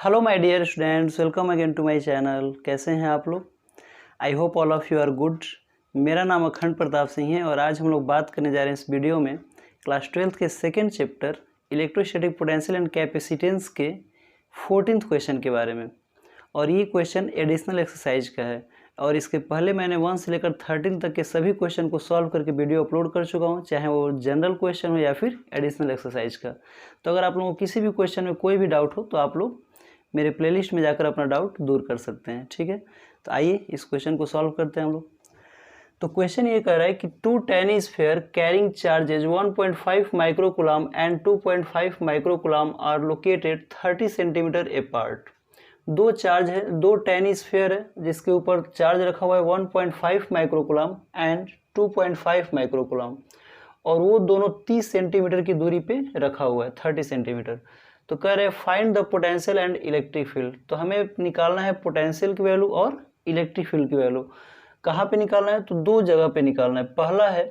Hello my dear students, welcome again to my channel. कैसे हैं आप लोग? I hope all of you are good. मेरा नाम अखंड प्रताप सिंह है और आज हम लोग बात करने जा रहे हैं इस वीडियो में क्लास 12th के second chapter electrostatic potential and capacitance के 14th क्वेश्चन के बारे में। और ये क्वेश्चन एडिशनल एक्सरसाइज का है और इसके पहले मैंने 1 से लेकर 13 तक के सभी क्वेश्चन को सॉल्व करके वीडियो अपलोड कर चुका हूँ, चाहे वो जनरल क्वेश्चन हो या फिर एडिशनल एक्सरसाइज का। तो अगर आप लोगों को किसी भी क्वेश्चन में कोई भी डाउट हो तो आप लोग मेरे प्लेलिस्ट में जाकर अपना डाउट दूर कर सकते हैं, ठीक है। तो आइए इस क्वेश्चन को सॉल्व करते हैं हम लोग। तो क्वेश्चन ये कह रहा है कि two tiny spheres carrying charges 1.5 microcoulomb and 2.5 microcoulomb are located 30 centimetre apart. दो चार्ज है, दो टेनिस फेयर है जिसके ऊपर चार्ज रखा हुआ है 1.5 माइक्रोकुलाम एंड 2.5 माइक्रोकुलाम और वो दोनों 30 सेंटीमीटर की दूरी पे रखा हुआ है, 30 सेंटीमीटर। तो कह रहे हैं find the potential and electric field. तो हमें निकालना है पोटेंशियल की वैल्यू और इलेक्ट्रिक फील्ड की वैल्यू। कहाँ पे निकालना है? तो दो जगह पे निकालना है। पहला है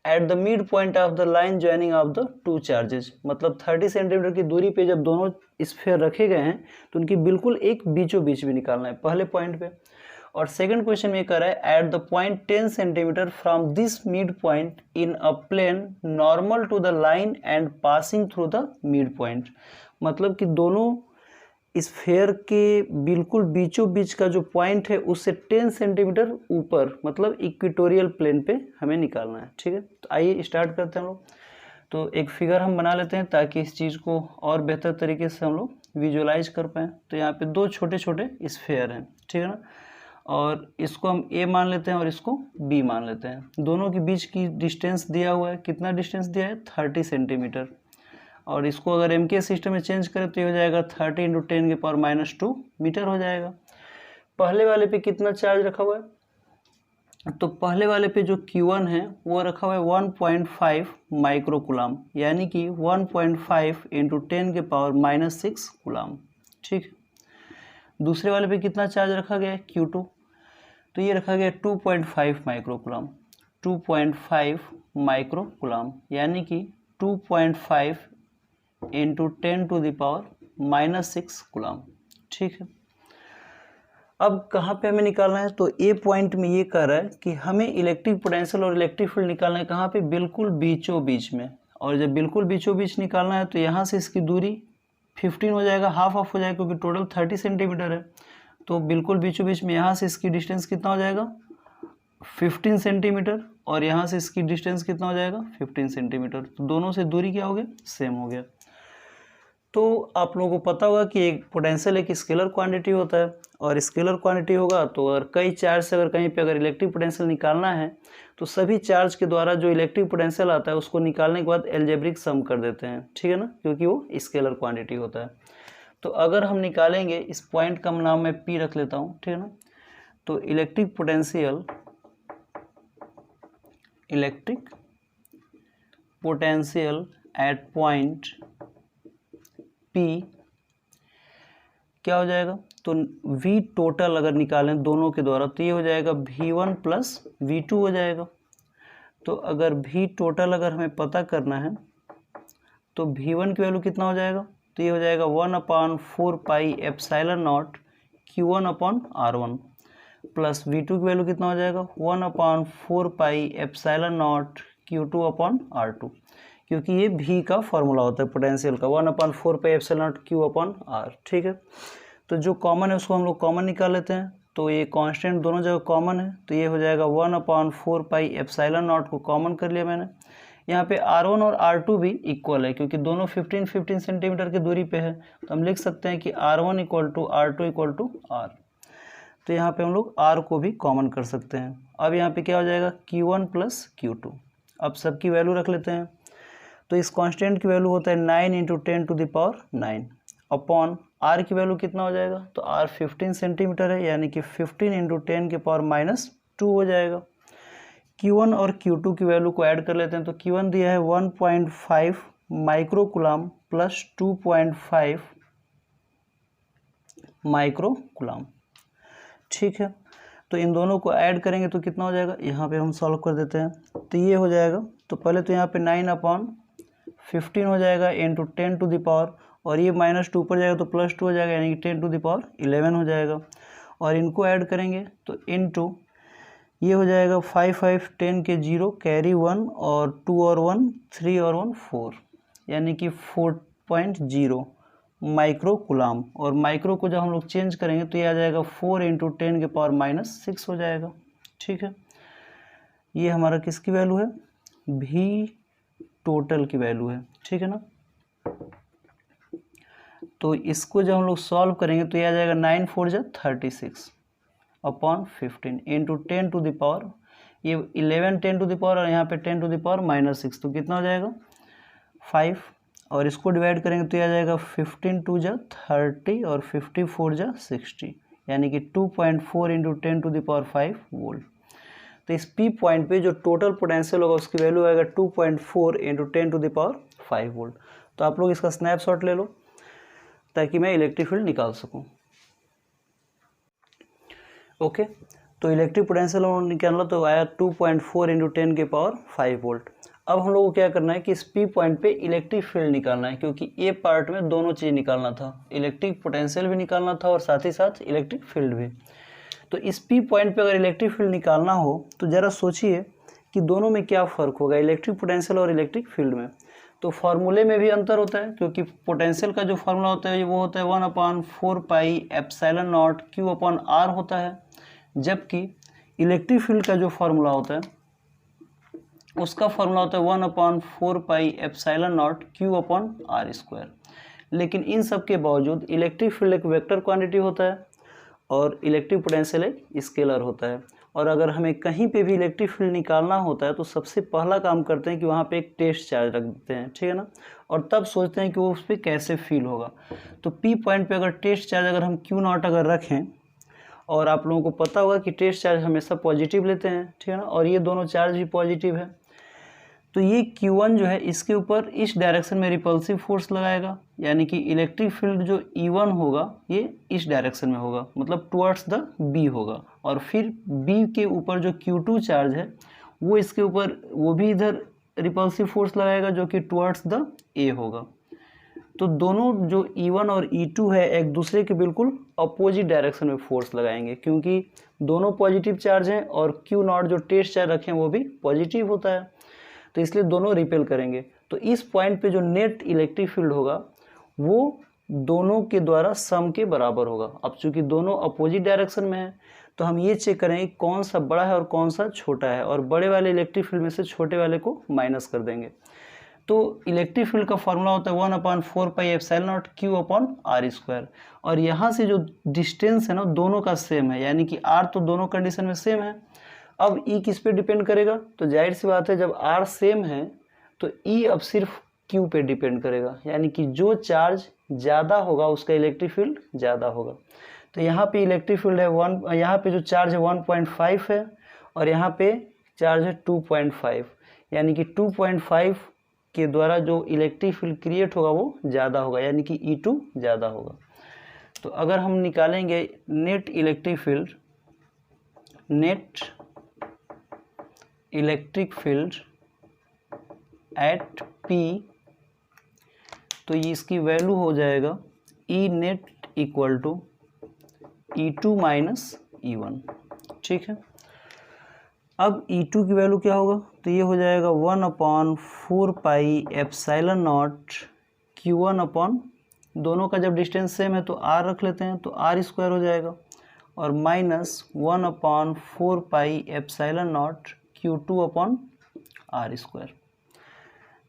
at the mid point of the line joining of the two charges, मतलब 30 सेंटीमीटर की दूरी पे जब दोनों स्फीयर रखे गए हैं तो उनकी बिल्कुल एक बीचों बीच में निकालना है पहले पॉइंट पे। और सेकंड क्वेश्चन में कह रहा है at the point 10 centimetre from this mid point in a plane normal to the line and passing through the mid point, मतलब कि दोनों स्फीयर के बिल्कुल बीचों बीच का जो पॉइंट है उससे 10 सेंटीमीटर ऊपर, मतलब इक्वेटोरियल प्लेन पे हमें निकालना है, ठीक है। तो आइए स्टार्ट करते हैं हम लोग। तो एक फिगर हम बना लेते हैं ताकि इस चीज़ को और बेहतर तरीके से हम लोग विजुअलाइज कर पाएँ। तो यहाँ पे दो छोटे छोटे स्फीयर हैं, ठीक है ना, और इसको हम ए मान लेते हैं और इसको बी मान लेते हैं। दोनों के बीच की डिस्टेंस दिया हुआ है, कितना डिस्टेंस दिया है? 30 सेंटीमीटर। और इसको अगर एम के सिस्टम में चेंज करें तो ये हो जाएगा 30 × 10⁻² मीटर हो जाएगा। पहले वाले पे कितना चार्ज रखा हुआ है? तो पहले वाले पे जो Q1 है वो रखा हुआ है 1.5 माइक्रोकुलाम, यानी कि 1.5 × 10⁻⁻6 कुलाम, ठीक। दूसरे वाले पे कितना चार्ज रखा गया है? Q2, तो ये रखा गया 2.5 माइक्रोकुलाम, 2.5 माइक्रोकुलाम, यानी कि 2.5 × 10⁻⁻6 कुलाम, ठीक है। अब कहाँ पे हमें निकालना है? तो ए पॉइंट में ये कह रहा है कि हमें इलेक्ट्रिक पोटेंशियल और इलेक्ट्रिक फील्ड निकालना है। कहाँ पे? बिल्कुल बीचों बीच में। और जब बिल्कुल बीचों बीच निकालना है तो यहाँ से इसकी दूरी 15 हो जाएगा, हाफ ऑफ हो जाएगा क्योंकि टोटल 30 सेंटीमीटर है। तो बिल्कुल बीचों बीच में यहाँ से इसकी डिस्टेंस कितना हो जाएगा? 15 सेंटीमीटर, और यहाँ से इसकी डिस्टेंस कितना हो जाएगा? 15 सेंटीमीटर। तो दोनों से दूरी क्या हो गया? सेम हो गया। तो आप लोगों को पता होगा कि एक पोटेंशियल एक स्केलर क्वांटिटी होता है, और स्केलर क्वांटिटी होगा तो अगर कई चार्ज से अगर कहीं पे अगर इलेक्ट्रिक पोटेंशियल निकालना है तो सभी चार्ज के द्वारा जो इलेक्ट्रिक पोटेंशियल आता है उसको निकालने के बाद एल्जेब्रिक सम कर देते हैं, ठीक है ना, क्योंकि वो स्केलर क्वांटिटी होता है। तो अगर हम निकालेंगे, इस पॉइंट का नाम मैं P रख लेता हूँ, ठीक है ना। तो electric potential at point P क्या हो जाएगा? तो V टोटल अगर निकालें दोनों के द्वारा तो ये हो जाएगा V1 + V2 हो जाएगा। तो अगर V टोटल अगर हमें पता करना है तो V1 की वैल्यू कितना हो जाएगा? तो ये हो जाएगा 1/4πε0 Q1/R1 प्लस V2 की वैल्यू कितना हो जाएगा? 1/4πε0 Q2/R2, क्योंकि ये V का फॉर्मूला होता है पोटेंशियल का, 1/4πε0 Q/R, ठीक है। तो जो कॉमन है उसको हम लोग कॉमन निकाल लेते हैं। तो ये कांस्टेंट दोनों जगह कॉमन है, तो ये हो जाएगा 1/4πε0 को कॉमन कर लिया मैंने। यहाँ पे R1 और R2 भी इक्वल है क्योंकि दोनों 15 सेंटीमीटर की दूरी पे है, तो हम लिख सकते हैं कि R1 = R2 = R। तो यहाँ पे हम लोग R को भी कॉमन कर सकते हैं। अब यहाँ पे क्या हो जाएगा? Q1 + Q2। अब सबकी वैल्यू रख लेते हैं। तो इस कांस्टेंट की वैल्यू होता है 9 × 10⁹ अपॉन R की वैल्यू कितना हो जाएगा? तो R 15 सेंटीमीटर है, यानी कि 15 × 10⁻² हो जाएगा। Q1 और Q2 की वैल्यू को ऐड कर लेते हैं। तो Q1 दिया है 1.5 माइक्रोकुलाम प्लस 2.5 माइक्रोकुलाम, ठीक है। तो इन दोनों को ऐड करेंगे तो कितना हो जाएगा? यहाँ पे हम सॉल्व कर देते हैं। तो ये हो जाएगा, तो पहले तो यहाँ पे 9/15 हो जाएगा × 10⁻, और ये -2 पर जाएगा तो +2 हो जाएगा, यानी कि 10⁻11 हो जाएगा। और इनको ऐड करेंगे तो इनटू ये हो जाएगा 5 5 10 के 0 कैरी 1 और 2 और 1 3 और 1 4, यानी कि 4.0 माइक्रो कूलाम। और माइक्रो को जब हम लोग चेंज करेंगे तो ये आ जाएगा 4 × 10⁻⁻6 हो जाएगा। ठीक है, ये हमारा किसकी वैल्यू है, भी टोटल की वैल्यू है। ठीक है ना, तो इसको जब हम लोग सॉल्व करेंगे तो ये आ जाएगा 9 4 जा 36 upon 15 into 10 to the power, ये 11 10 टू द पावर और यहाँ पे 10 टू द पावर -6, तो कितना हो जाएगा 5। और इसको डिवाइड करेंगे तो ये आ जाएगा 15 2 जा 30 और 54 जा 60, यानी कि 2.4 into 10 to the power 5 volt. तो इस पी पॉइंट पे जो टोटल पोटेंशियल होगा उसकी वैल्यू आएगा 2.4 into 10 to the power 5 volt. तो आप लोग इसका स्नैपशॉट ले लो ताकि मैं इलेक्ट्रिक फील्ड निकाल सकूं। ओके, तो इलेक्ट्रिक पोटेंशियल निकालना तो आया 2.4 इंटू 10 के पावर 5 वोल्ट। अब हम लोग को क्या करना है कि इस पी पॉइंट पे इलेक्ट्रिक फील्ड निकालना है, क्योंकि ए पार्ट में दोनों चीज़ निकालना था, इलेक्ट्रिक पोटेंशियल भी निकालना था और साथ ही साथ इलेक्ट्रिक फील्ड भी। तो इस पी पॉइंट पे अगर इलेक्ट्रिक फील्ड निकालना हो तो ज़रा सोचिए कि दोनों में क्या फ़र्क होगा, इलेक्ट्रिक पोटेंशियल और इलेक्ट्रिक फील्ड में। तो फार्मूले में भी अंतर होता है, क्योंकि पोटेंशियल का जो फार्मूला होता है वो होता है 1/4πε0 Q/R होता है, जबकि इलेक्ट्रिक फील्ड का जो फार्मूला होता है उसका फार्मूला होता है 1/4πε0 Q/R²। लेकिन इन सब के बावजूद इलेक्ट्रिक फील्ड एक वेक्टर क्वांटिटी होता है और इलेक्ट्रिक पोटेंशियल एक स्केलर होता है। और अगर हमें कहीं पे भी इलेक्ट्रिक फील्ड निकालना होता है तो सबसे पहला काम करते हैं कि वहाँ पे एक टेस्ट चार्ज रख देते हैं, ठीक है ना, और तब सोचते हैं कि वो उस पर कैसे फील होगा। तो पी पॉइंट पे अगर टेस्ट चार्ज अगर हम Q0 अगर रखें, और आप लोगों को पता होगा कि टेस्ट चार्ज हमेशा पॉजिटिव लेते हैं, ठीक है ना, और ये दोनों चार्ज भी पॉजिटिव है, तो ये Q1 जो है इसके ऊपर इस डायरेक्शन में रिपल्सिव फोर्स लगाएगा, यानी कि इलेक्ट्रिक फील्ड जो E1 होगा ये इस डायरेक्शन में होगा, मतलब टुवर्ड्स द B होगा। और फिर B के ऊपर जो Q2 चार्ज है वो इसके ऊपर वो भी इधर रिपल्सिव फोर्स लगाएगा जो कि टुवर्ड्स द A होगा। तो दोनों जो E1 और E2 है एक दूसरे के बिल्कुल अपोजिट डायरेक्शन में फोर्स लगाएंगे, क्योंकि दोनों पॉजिटिव चार्ज हैं और Q0 जो टेस्ट चार्ज रखें वो भी पॉजिटिव होता है, तो इसलिए दोनों रिपेल करेंगे। तो इस पॉइंट पे जो नेट इलेक्ट्रिक फील्ड होगा वो दोनों के द्वारा सम के बराबर होगा। अब चूंकि दोनों अपोजिट डायरेक्शन में है तो हम ये चेक करेंगे कौन सा बड़ा है और कौन सा छोटा है, और बड़े वाले इलेक्ट्रिक फील्ड में से छोटे वाले को माइनस कर देंगे। तो इलेक्ट्रिक फील्ड का फॉर्मूला होता है 1/4πε0 Q/R²। और यहाँ से जो डिस्टेंस है ना दोनों का सेम है, यानी कि R तो दोनों कंडीशन में सेम है। अब E किस पे डिपेंड करेगा, तो जाहिर सी बात है जब R सेम है तो E अब सिर्फ Q पे डिपेंड करेगा, यानी कि जो चार्ज ज़्यादा होगा उसका इलेक्ट्रिक फील्ड ज़्यादा होगा। तो यहाँ पे इलेक्ट्रिक फील्ड है 1, यहाँ पे जो चार्ज है 1.5 है और यहाँ पे चार्ज है 2.5, यानी कि 2.5 के द्वारा जो इलेक्ट्रिक फील्ड क्रिएट होगा वो ज़्यादा होगा, यानी कि E2 ज़्यादा होगा। तो अगर हम निकालेंगे net electric field at P, तो ये इसकी वैल्यू हो जाएगा E net equal to E2 minus E1, ठीक है। अब E2 की वैल्यू क्या होगा, तो ये हो जाएगा 1/4πε0 Q1 दोनों का जब डिस्टेंस सेम है तो R रख लेते हैं तो R² हो जाएगा, और माइनस 1/4πε0 Q2/R²।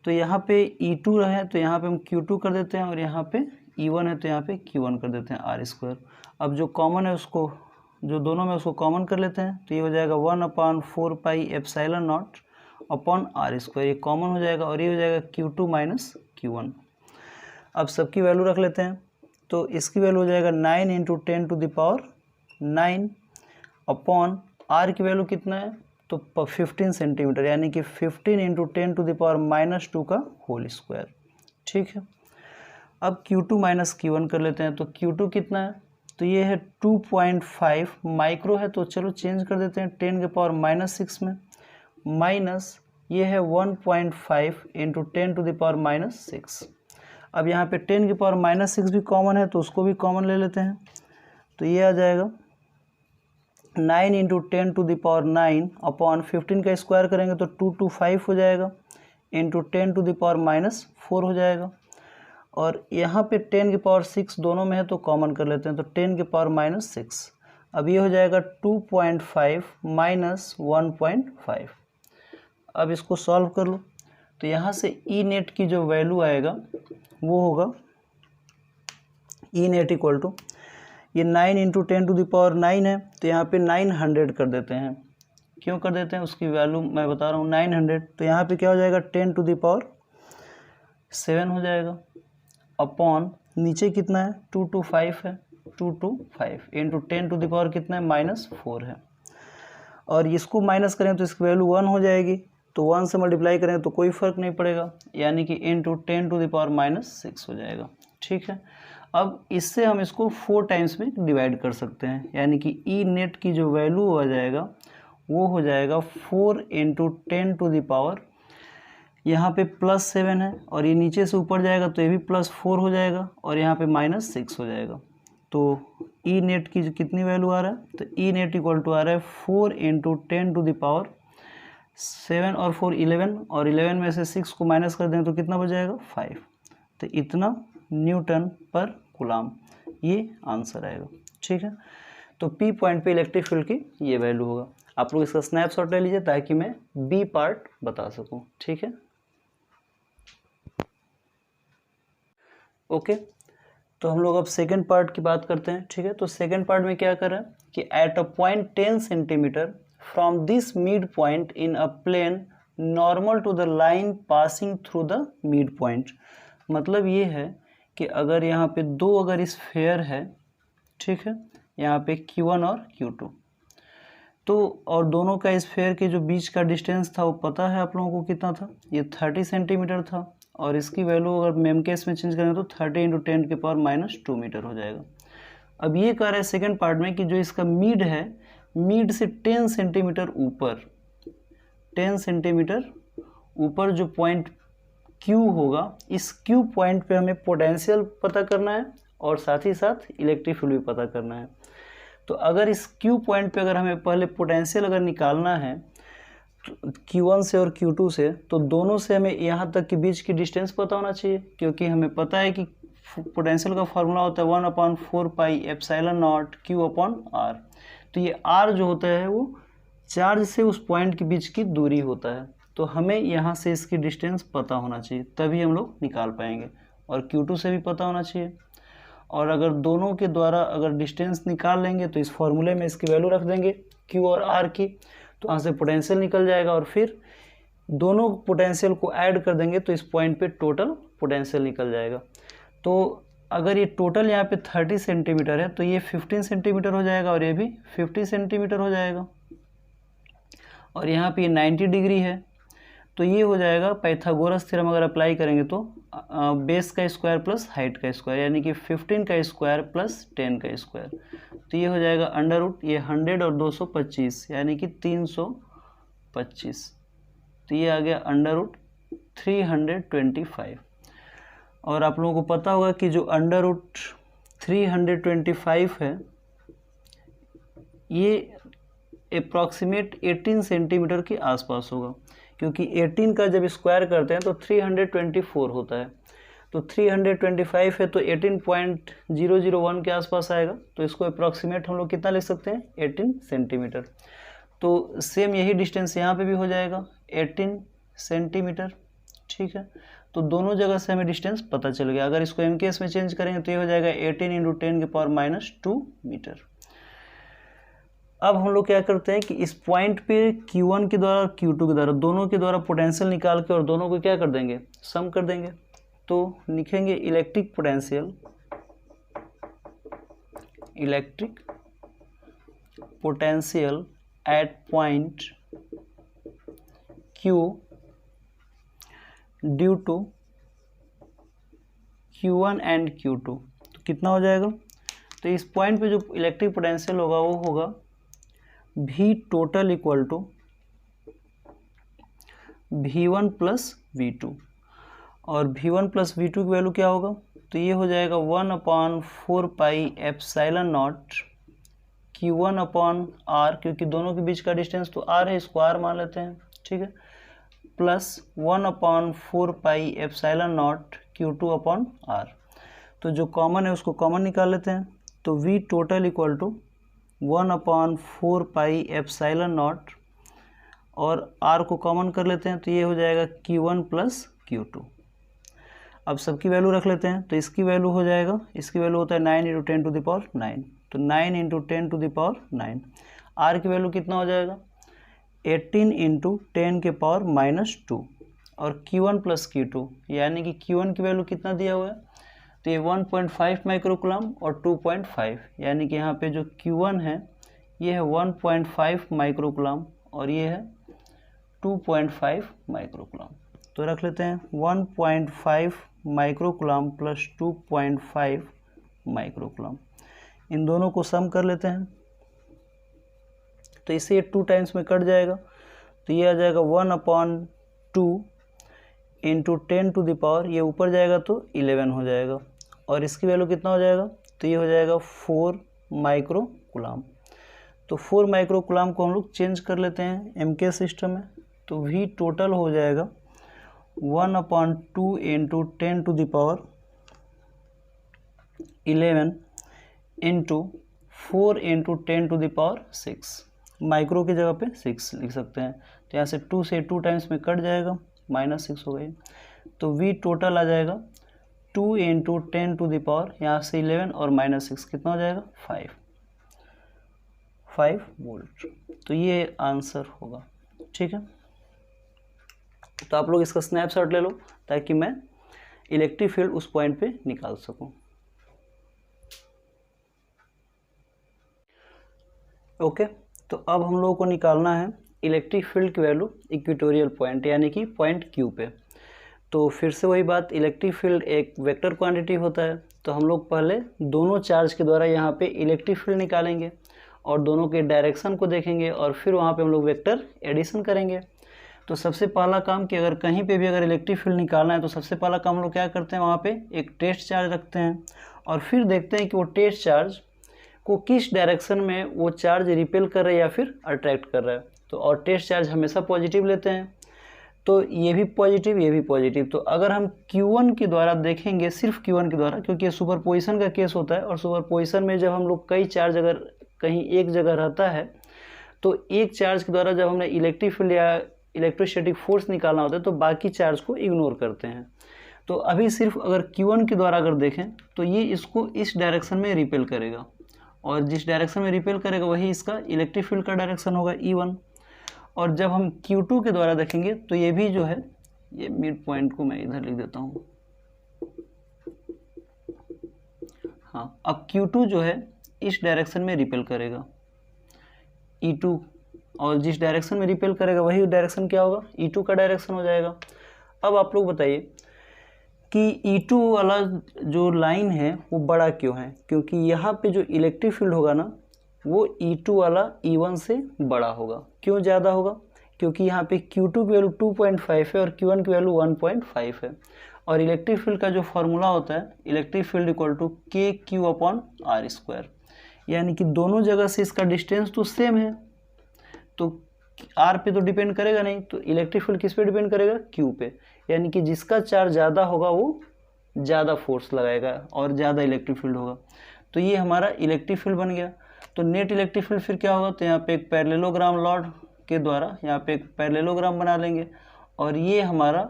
तो यहाँ पे E2 रहे तो यहाँ पे हम Q2 कर देते हैं, और यहाँ पे E1 है तो यहाँ पे Q1 कर देते हैं R²। अब जो कॉमन है उसको, जो दोनों में उसको कॉमन कर लेते हैं, तो ये हो जाएगा 1/4πε0 R², ये कॉमन हो जाएगा, और ये हो जाएगा Q2 माइनस Q1। अब सबकी वैल्यू रख लेते हैं, तो इसकी वैल्यू हो जाएगा 9 × 10⁹ अपॉन R की वैल्यू कितना है, तो 15 सेंटीमीटर, यानी कि 15 × 10⁻⁻2 का होल स्क्वायर, ठीक है। अब Q2 माइनस Q1 कर लेते हैं, तो Q2 कितना है, तो ये है 2.5 माइक्रो है, तो चलो चेंज कर देते हैं 10⁻⁻6 में, माइनस ये है 1.5 × 10⁻⁻6। अब यहाँ पे 10 की पावर -6 भी कॉमन है तो उसको भी कॉमन ले लेते हैं, तो ये आ जाएगा 9 into 10 to the power 9 upon 15 का स्क्वायर करेंगे तो 225 हो जाएगा, इंटू 10 टू द पावर -4 हो जाएगा। और यहाँ पे 10 की पावर 6 दोनों में है तो कॉमन कर लेते हैं, तो 10 की पावर -6, अब ये हो जाएगा 2.5 माइनस 1.5। अब इसको सॉल्व कर लो, तो यहाँ से ई नेट की जो वैल्यू आएगा वो होगा ई नेट इक्वल टू, ये 9 इंटू 10 टू द पावर 9 है तो यहाँ पे 900 कर देते हैं। क्यों कर देते हैं उसकी वैल्यू मैं बता रहा हूँ, 900, तो यहाँ पे क्या हो जाएगा 10 टू द पावर 7 हो जाएगा, अपॉन नीचे कितना है 225 है, 225 इंटू 10 टू द पावर कितना है -4 है, और इसको माइनस करें तो इसकी वैल्यू 1 हो जाएगी, तो 1 से मल्टीप्लाई करें तो कोई फ़र्क नहीं पड़ेगा, यानी कि इंटू 10 टू द पावर -6 हो जाएगा। ठीक है, अब इससे हम इसको 4 टाइम्स में डिवाइड कर सकते हैं, यानी कि ई नेट की जो वैल्यू आ जाएगा वो हो जाएगा 4 इंटू 10 टू द पावर, यहाँ पे +7 है और ये नीचे से ऊपर जाएगा तो ये भी +4 हो जाएगा और यहाँ पे -6 हो जाएगा। तो ई नेट की कितनी वैल्यू आ रहा है, तो ई नेट इक्वल टू आ रहा है 4 इंटू 10 टू द पावर 7 और 4 11, और 11 में से 6 को माइनस कर दें तो कितना बच जाएगा 5, तो इतना न्यूटन पर कूलम, ये आंसर आएगा। ठीक है, तो पी पॉइंट पे इलेक्ट्रिक फील्ड की ये वैल्यू होगा। आप लोग इसका स्नैपशॉट ले लीजिए ताकि मैं बी पार्ट बता सकूं। ठीक है, ओके, तो हम लोग अब सेकेंड पार्ट की बात करते हैं। ठीक है, तो सेकेंड पार्ट में क्या कर रहा है कि at a point 10 centimetre from this mid point in a plane normal to the line passing through the mid point. मतलब ये है कि अगर यहाँ पे दो अगर स्फीयर है, ठीक है, यहाँ पे Q1 और Q2, तो और दोनों का स्फीयर के जो बीच का डिस्टेंस था वो पता है आप लोगों को कितना था, ये 30 सेंटीमीटर था, और इसकी वैल्यू अगर मेम केस में चेंज करें तो 30 इंटू 10 की पावर -2 मीटर हो जाएगा। अब ये कह रहा है सेकेंड पार्ट में कि जो इसका मिड है, मिड से 10 सेंटीमीटर ऊपर, 10 सेंटीमीटर ऊपर जो पॉइंट Q होगा, इस Q पॉइंट पे हमें पोटेंशियल पता करना है और साथ ही साथ इलेक्ट्रिक फील्ड भी पता करना है। तो अगर इस Q पॉइंट पे अगर हमें पहले पोटेंशियल अगर निकालना है Q1 से और Q2 से, तो दोनों से हमें यहाँ तक के बीच की डिस्टेंस पता होना चाहिए, क्योंकि हमें पता है कि पोटेंशियल का फॉर्मूला होता है 1/4 पाई एप्सिलॉन नॉट Q/r। तो ये r जो होता है वो चार्ज से उस पॉइंट के बीच की दूरी होता है, तो हमें यहाँ से इसकी डिस्टेंस पता होना चाहिए, तभी हम लोग निकाल पाएंगे, और Q2 से भी पता होना चाहिए। और अगर दोनों के द्वारा अगर डिस्टेंस निकाल लेंगे तो इस फॉर्मूले में इसकी वैल्यू रख देंगे Q और R की, तो यहाँ से पोटेंशियल निकल जाएगा, और फिर दोनों पोटेंशियल को ऐड कर देंगे तो इस पॉइंट पे टोटल पोटेंशियल निकल जाएगा। तो अगर ये टोटल यहाँ पे 30 सेंटीमीटर है तो ये 15 सेंटीमीटर हो जाएगा, और ये भी 50 सेंटीमीटर हो जाएगा, और यहाँ पे 90 डिग्री है, तो ये हो जाएगा पाइथागोरस थ्योरम अगर अप्लाई करेंगे तो बेस का स्क्वायर प्लस हाइट का स्क्वायर, यानी कि 15 का स्क्वायर प्लस 10 का स्क्वायर, तो ये हो जाएगा अंडर रूट, ये 100 और 225 यानी कि 325, तो ये आ गया अंडर रूट 325। और आप लोगों को पता होगा कि जो अंडर रूट 325 है ये अप्रॉक्सीमेट 18 सेंटीमीटर के आसपास होगा, क्योंकि 18 का जब स्क्वायर करते हैं तो 324 होता है, तो 325 है तो 18.001 के आसपास आएगा, तो इसको अप्रॉक्सीमेट हम लोग कितना लिख सकते हैं 18 सेंटीमीटर। तो सेम यही डिस्टेंस यहाँ पे भी हो जाएगा 18 सेंटीमीटर। ठीक है, तो दोनों जगह से हमें डिस्टेंस पता चल गया। अगर इसको MKS में चेंज करेंगे तो ये हो जाएगा 18 इंटू 10 की पावर -2 मीटर। अब हम लोग क्या करते हैं कि इस पॉइंट पे Q1 के द्वारा और Q2 के द्वारा दोनों के द्वारा पोटेंशियल निकाल के और दोनों को क्या कर देंगे, सम कर देंगे। तो लिखेंगे electric potential at point Q due to Q1 and Q2, तो कितना हो जाएगा, तो इस पॉइंट पे जो इलेक्ट्रिक पोटेंशियल होगा वो होगा V total equal to V1 plus V2, और V1 प्लस V2 की वैल्यू क्या होगा, तो ये हो जाएगा 1/4 pi epsilon not Q1 upon R, क्योंकि दोनों के बीच का डिस्टेंस तो R है, इसको R मान लेते हैं, ठीक है, plus 1/4 pi epsilon not Q2 upon R। तो जो कॉमन है उसको कॉमन निकाल लेते हैं, तो V total equal to 1/4 pi epsilon naught और R को कॉमन कर लेते हैं, तो ये हो जाएगा Q1 प्लस Q2। अब सबकी वैल्यू रख लेते हैं, तो इसकी वैल्यू हो जाएगा, इसकी वैल्यू होता है 9 × 10⁻⁹, तो 9 × 10⁻⁹। R की वैल्यू कितना हो जाएगा, 18 × 10⁻⁻2 और Q1 प्लस Q2, यानी कि Q1 की वैल्यू कितना दिया हुआ है, तो ये 1.5 माइक्रोकुलम और 2.5, यानी कि यहाँ पे जो Q1 है ये है 1.5 माइक्रोकुलम और ये है 2.5 माइक्रोकुलम। तो रख लेते हैं 1.5 माइक्रोकुलम प्लस 2.5 माइक्रोकुलम, इन दोनों को सम कर लेते हैं, तो इसे ये 2 टाइम्स में कट जाएगा, तो ये आ जाएगा 1/2 इंटू 10⁻, ये ऊपर जाएगा तो 11 हो जाएगा, और इसकी वैल्यू कितना हो जाएगा, तो ये हो जाएगा 4 माइक्रोकुलम। तो 4 माइक्रोकुलम को हम लोग चेंज कर लेते हैं MK सिस्टम में, तो V टोटल हो जाएगा 1/2 इंटू 10⁻11 इंटू 4 इंटू 10⁻6, माइक्रो की जगह पे 6 लिख सकते हैं, तो यहाँ से 2 से 2 टाइम्स में कट जाएगा, -6 हो गई, तो V टोटल आ जाएगा 2 इंटू 10⁻, यहाँ से 11 और -6 कितना हो जाएगा, 5 वोल्ट। तो ये आंसर होगा, ठीक है। तो आप लोग इसका स्नैपशॉट ले लो ताकि मैं इलेक्ट्रिक फील्ड उस पॉइंट पे निकाल सकूं। ओके, तो अब हम लोगों को निकालना है इलेक्ट्रिक फील्ड की वैल्यू इक्वेटोरियल पॉइंट, यानी कि पॉइंट Q पे। तो फिर से वही बात, इलेक्ट्रिक फील्ड एक वेक्टर क्वांटिटी होता है, तो हम लोग पहले दोनों चार्ज के द्वारा यहाँ पे इलेक्ट्रिक फील्ड निकालेंगे और दोनों के डायरेक्शन को देखेंगे और फिर वहाँ पे हम लोग वेक्टर एडिशन करेंगे। तो सबसे पहला काम कि अगर कहीं पे भी अगर इलेक्ट्रिक फील्ड निकालना है तो सबसे पहला काम हम लोग क्या करते हैं, वहाँ पे एक टेस्ट चार्ज रखते हैं और फिर देखते हैं कि वो टेस्ट चार्ज को किस डायरेक्शन में वो चार्ज रिपेल कर रहा है या फिर अट्रैक्ट कर रहा है। तो और टेस्ट चार्ज हमेशा पॉजिटिव लेते हैं, तो ये भी पॉजिटिव ये भी पॉजिटिव। तो अगर हम Q1 के द्वारा देखेंगे, सिर्फ Q1 के द्वारा, क्योंकि ये सुपरपोजिशन का केस होता है और सुपरपोजिशन में जब हम लोग कई चार्ज अगर कहीं एक जगह रहता है तो एक चार्ज के द्वारा जब हमने इलेक्ट्रिक फील्ड या इलेक्ट्रोस्टैटिक फोर्स निकालना होता है तो बाकी चार्ज को इग्नोर करते हैं। तो अभी सिर्फ अगर Q1 के द्वारा अगर देखें तो ये इसको इस डायरेक्शन में रिपेल करेगा और जिस डायरेक्शन में रिपेल करेगा वही इसका इलेक्ट्रिक फील्ड का डायरेक्शन होगा E1। और जब हम Q2 के द्वारा देखेंगे तो ये भी जो है, ये मिड पॉइंट को मैं इधर लिख देता हूँ, हाँ, अब Q2 जो है इस डायरेक्शन में रिपेल करेगा E2, और जिस डायरेक्शन में रिपेल करेगा वही डायरेक्शन क्या होगा, E2 का डायरेक्शन हो जाएगा। अब आप लोग बताइए कि E2 वाला जो लाइन है वो बड़ा क्यों है, क्योंकि यहाँ पे जो इलेक्ट्रिक फील्ड होगा ना वो E2 वाला E1 से बड़ा होगा। क्यों ज़्यादा होगा, क्योंकि यहाँ पे Q2 की वैल्यू 2.5 है और Q1 की वैल्यू 1.5 है, और इलेक्ट्रिक फील्ड का जो फॉर्मूला होता है electric field equal to KQ/R², यानी कि दोनों जगह से इसका डिस्टेंस तो सेम है, तो R पे तो डिपेंड करेगा नहीं, तो इलेक्ट्रिक फील्ड किस पे डिपेंड करेगा, Q पे, यानी कि जिसका चार्ज ज़्यादा होगा वो ज़्यादा फोर्स लगाएगा और ज़्यादा इलेक्ट्रिक फील्ड होगा। तो ये हमारा इलेक्ट्रिक फील्ड बन गया। तो नेट इलेक्ट्रिक फील्ड फिर क्या होगा, तो यहाँ पे एक पैरेललोग्राम लॉ के द्वारा यहाँ पे एक पैरेललोग्राम बना लेंगे और ये हमारा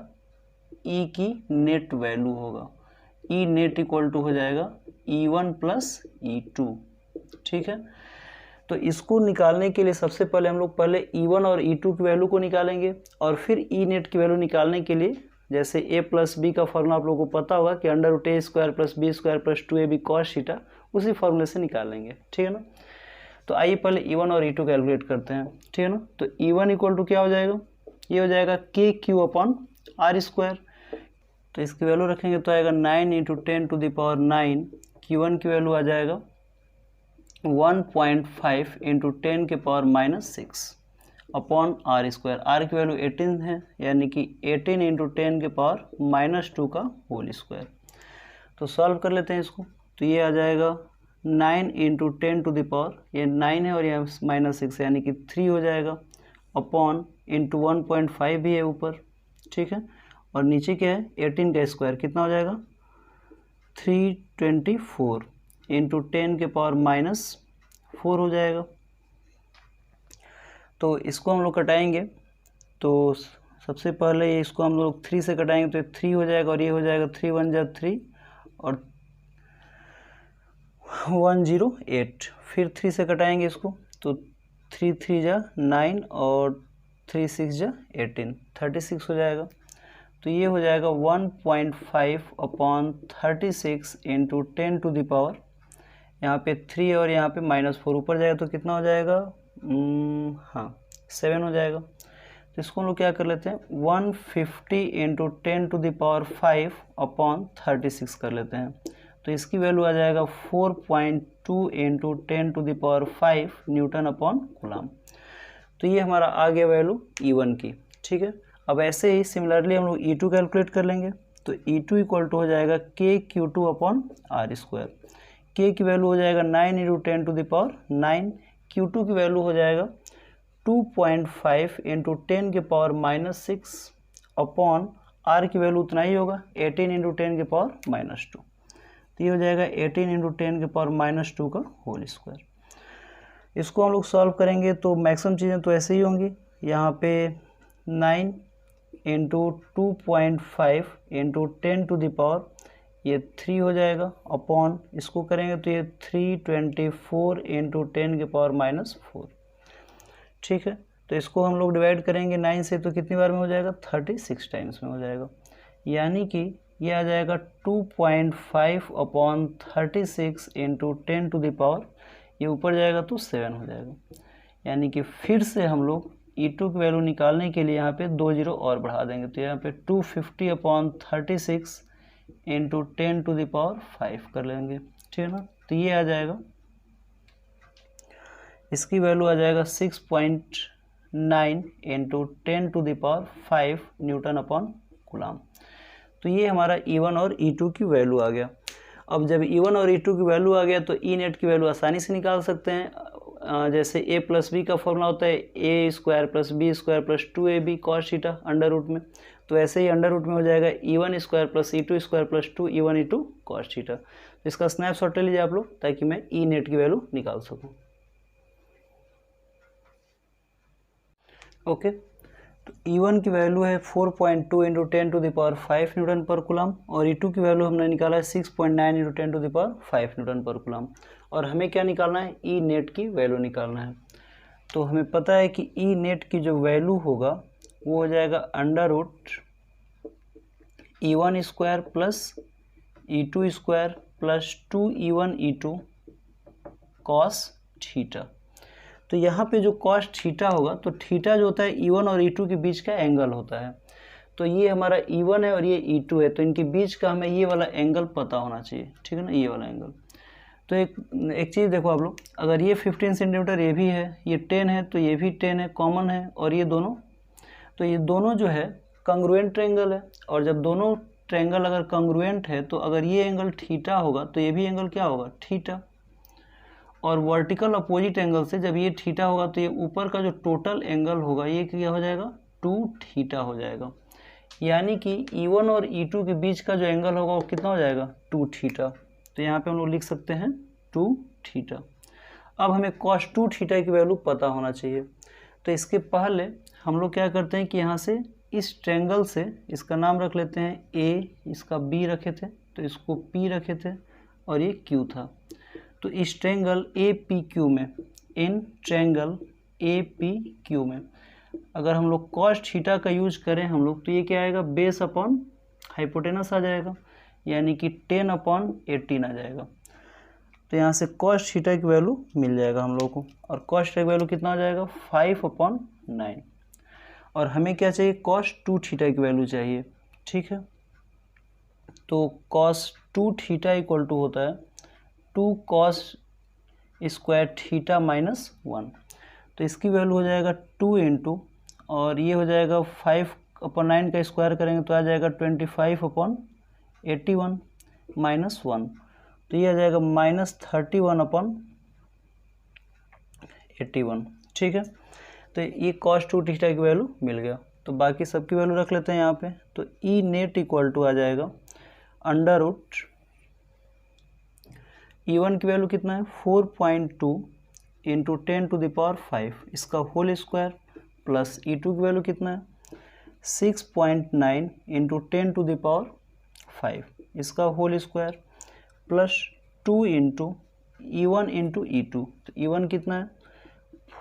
E की नेट वैल्यू होगा, E नेट इक्वल टू हो जाएगा E1 प्लस E2, ठीक है। तो इसको निकालने के लिए सबसे पहले हम लोग पहले E1 और E2 की वैल्यू को निकालेंगे और फिर E नेट की वैल्यू निकालने के लिए जैसे A प्लस बी का फॉर्मूला आप लोगों को पता होगा कि √A² plus B² plus 2AB cos θ, उसी फॉर्मूले से निकालेंगे, ठीक है ना। तो आइए पहले E1 और E2 कैलकुलेट करते हैं, ठीक है ना। तो E1 इक्वल टू क्या हो जाएगा, ये हो जाएगा KQ/R²। तो इसकी वैल्यू रखेंगे तो आएगा 9 × 10⁹। Q1 की वैल्यू आ जाएगा 1.5 × 10⁻⁶। Upon R square. आर की वैल्यू 18 है, यानी कि 18 इंटू 10 के पावर -2 का होल स्क्वायर। तो सॉल्व कर लेते हैं इसको। तो ये आ जाएगा 9 इंटू 10 टू द पावर, ये 9 है और यहाँ -6 यानी कि 3 हो जाएगा, अपॉन इंटू 1.5 भी है ऊपर, ठीक है। और नीचे क्या है, 18 का स्क्वायर कितना हो जाएगा 324 इंटू 10 के पावर -4 हो जाएगा। तो इसको हम लोग कटाएंगे, तो सबसे पहले इसको हम लोग 3 से कटाएंगे तो 3 हो जाएगा और ये हो जाएगा 3 1 जा 3 और 108। फिर 3 से कटाएंगे इसको तो 3 3 जा 9 और 3 6 जा 18, 36 हो जाएगा। तो ये हो जाएगा 1.5 upon 36 into 10 to the power, यहाँ पे 3 और यहाँ पे -4 ऊपर जाएगा तो कितना हो जाएगा, हाँ 7 हो जाएगा। तो इसको हम लोग क्या कर लेते हैं 150 into 10 to the power 5 upon 36 कर लेते हैं। तो इसकी वैल्यू आ जाएगा 4.2 into 10 to the power 5 newton upon coulomb. तो ये हमारा आ गया वैल्यू E1 की, ठीक है। अब ऐसे ही सिमिलरली हम लोग E2 कैलकुलेट कर लेंगे। तो E2 इक्वल टू हो जाएगा KQ2 upon R square. K की वैल्यू हो जाएगा 9 into 10 to the power 9, Q2 की वैल्यू हो जाएगा 2.5 इंटू 10 के पावर -6 अपॉन R की वैल्यू उतना ही होगा 18 इंटू 10 के पावर -2। तो ये हो जाएगा 18 इंटू 10 के पावर -2 का होल स्क्वायर। इसको हम लोग सॉल्व करेंगे तो मैक्सिमम चीज़ें तो ऐसे ही होंगी। यहाँ पे 9 into 2.5 into 10 to the power ये 3 हो जाएगा, अपॉन इसको करेंगे तो ये 324 इंटू 10 के पावर -4, ठीक है। तो इसको हम लोग डिवाइड करेंगे 9 से तो कितनी बार में हो जाएगा 36 टाइम्स में हो जाएगा, यानी कि ये आ जाएगा 2.5 upon 36 into 10 to the power, ये ऊपर जाएगा तो 7 हो जाएगा। यानी कि फिर से हम लोग E2 की वैल्यू निकालने के लिए यहाँ पे 2 जीरो और बढ़ा देंगे, तो यहाँ पे 250 upon 36 into 10 to the power 5 कर लेंगे, ठीक है ना। तो ये आ जाएगा, इसकी वैल्यू आ जाएगा 6.9 into 10 to the power 5 newton upon coulomb. तो ये हमारा E1 और E2 की वैल्यू आ गया। अब जब E1 और E2 की वैल्यू आ गया तो E नेट की वैल्यू आसानी से निकाल सकते हैं। जैसे A प्लस बी का फॉर्मूला होता है A square plus B square plus 2AB cos theta under root में, तो ऐसे ही अंडर रूट में हो जाएगा E1 square plus E2 square plus 2 E1 E2 cos theta. तो इसका स्नैपशॉट ले लीजिए आप लोग ताकि मैं E नेट की वैल्यू निकाल सकूँ। ओके, तो E1 की वैल्यू है 4.2 into 10 to the power 5 newton per coulomb और E2 की वैल्यू हमने निकाला है 6.9 into 10 to the power 5 newton per coulomb. और हमें क्या निकालना है, E नेट की वैल्यू निकालना है। तो हमें पता है कि E नेट की जो वैल्यू होगा वो हो जाएगा under root E1 square plus E2 square plus 2E1 E2 cos theta. तो यहाँ पे जो कॉस थीटा होगा, तो थीटा जो होता है E1 और E2 के बीच का एंगल होता है। तो ये हमारा E1 है और ये E2 है, तो इनके बीच का हमें ये वाला एंगल पता होना चाहिए, ठीक है ना, ये वाला एंगल। तो एक चीज़ देखो आप लोग, अगर ये 15 सेंटीमीटर ये भी है, ये 10 है तो ये भी 10 है, कॉमन है, और ये दोनों, तो ये दोनों जो है कंग्रुएंट ट्रायंगल है। और जब दोनों ट्रायंगल अगर कंग्रुएंट है तो अगर ये एंगल थीटा होगा तो ये भी एंगल क्या होगा, थीटा। और वर्टिकल अपोजिट एंगल से जब ये थीटा होगा तो ये ऊपर का जो टोटल एंगल होगा ये क्या हो जाएगा, 2 थीटा हो जाएगा। यानी कि E1 और E2 के बीच का जो एंगल होगा वो कितना हो जाएगा, 2 थीटा। तो यहाँ पे हम लोग लिख सकते हैं 2 थीटा। अब हमें cos 2 थीटा की वैल्यू पता होना चाहिए। तो इसके पहले हम लोग क्या करते हैं कि यहाँ से इस ट्रायंगल से इसका नाम रख लेते हैं A, इसका B रखे थे तो इसको P रखे थे और ये Q था। तो इस ट्रायंगल APQ में, इन ट्रायंगल APQ में अगर हम लोग cos थीटा का यूज करें हम लोग, तो ये क्या आएगा, बेस अपॉन हाइपोटेनस आ जाएगा, यानी कि 10 अपॉन 18 आ जाएगा। तो यहाँ से cos थीटा की वैल्यू मिल जाएगा हम लोग को, और cos थीटा की वैल्यू कितना आ जाएगा, 5 अपॉन 9। और हमें क्या चाहिए, cos 2 थीटा की वैल्यू चाहिए, ठीक है। तो cos 2 थीटा इक्वल टू होता है 2 cos स्क्वायर थीटा -1। तो इसकी वैल्यू हो जाएगा 2 इंटू, और ये हो जाएगा 5/9 का स्क्वायर करेंगे तो आ जाएगा 25/81 माइनस 1, तो ये आ जाएगा -31/81। ठीक है, तो ये cos 2 थीटा की वैल्यू मिल गया। तो बाकी सबकी वैल्यू रख लेते हैं यहाँ पे। तो ई नेट इक्वल टू आ जाएगा अंडर रूट E1 की वैल्यू कितना है 4.2 इंटू 10⁵, इसका होल स्क्वायर, प्लस E2 की वैल्यू कितना है 6.9 इंटू 10⁵, इसका whole square, plus 2 into E1 into E2, तो E1 कितना है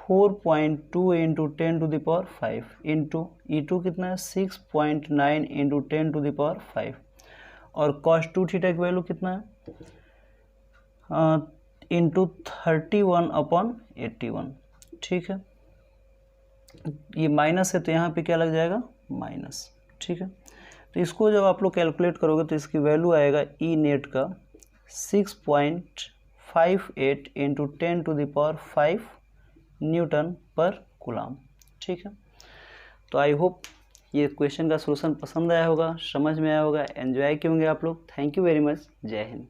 4.2 इंटू 10⁵, इंटू E2 कितना है 6.9 इंटू 10⁵, और cos 2 थीटा की वैल्यू कितना है इंटू 31/81। ठीक है, ये माइनस है तो यहाँ पे क्या लग जाएगा माइनस। ठीक है, तो इसको जब आप लोग कैलकुलेट करोगे तो इसकी वैल्यू आएगा ई नेट का 6.58 इंटू 10⁵ न्यूटन पर कूलम। ठीक है, तो आई होप ये क्वेश्चन का सलूशन पसंद आया होगा, समझ में आया होगा, एंजॉय किए होंगे आप लोग। थैंक यू वेरी मच, जय हिंद।